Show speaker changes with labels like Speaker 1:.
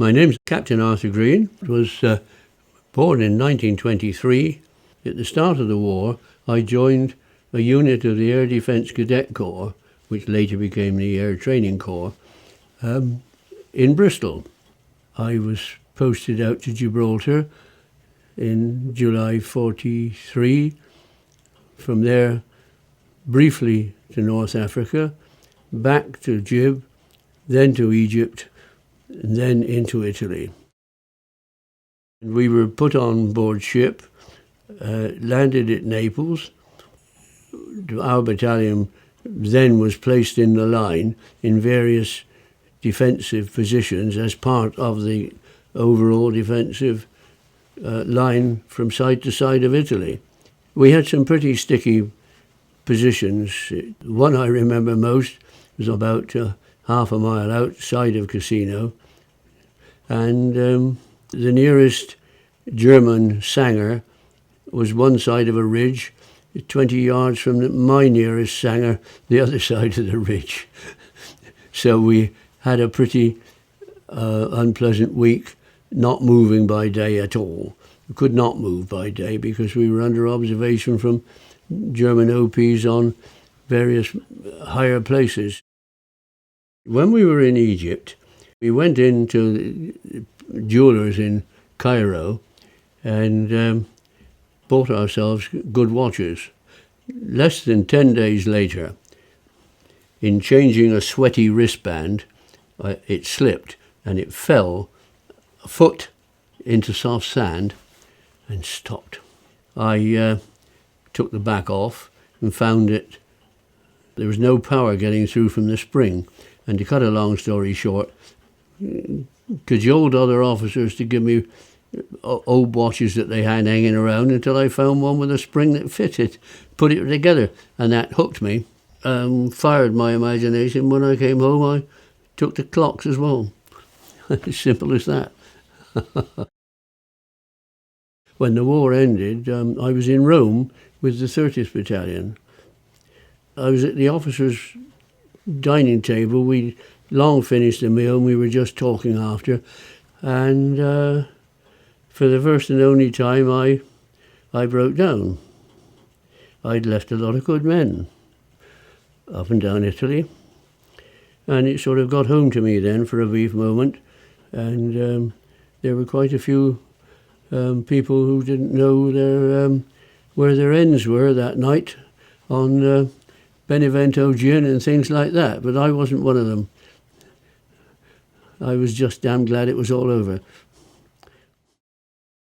Speaker 1: My name's Captain Arthur Green. I was born in 1923. At the start of the war, I joined a unit of the Air Defence Cadet Corps, which later became the Air Training Corps, in Bristol. I was posted out to Gibraltar in July 43. From there, briefly to North Africa, back to Gib, then to Egypt, and then into Italy. We were put on board ship, landed at Naples. Our battalion then was placed in the line in various defensive positions as part of the overall defensive line from side to side of Italy. We had some pretty sticky positions. One I remember most was about half a mile outside of Cassino, and the nearest German Sanger was one side of a ridge, 20 yards from my nearest Sanger, the other side of the ridge. So we had a pretty unpleasant week, not moving by day at all. We could not move by day because we were under observation from German OPs on various higher places. When we were in Egypt, we went into the jewelers in Cairo and bought ourselves good watches. Less than 10 days later, in changing a sweaty wristband, it slipped and it fell a foot into soft sand and stopped. I took the back off and found it. There was no power getting through from the spring. And to cut a long story short, cajoled other officers to give me old watches that they had hanging around until I found one with a spring that fitted, put it together, and that hooked me. Fired my imagination. When I came home, I took the clocks as well. As simple as that. When the war ended, I was in Rome with the 30th Battalion. I was at the officers' dining table. We'd long finished the meal and we were just talking after. And for the first and only time, I broke down. I'd left a lot of good men up and down Italy. And it sort of got home to me then for a brief moment. And there were quite a few people who didn't know where their ends were that night on Benevento gin and things like that. But I wasn't one of them. I was just damn glad it was all over.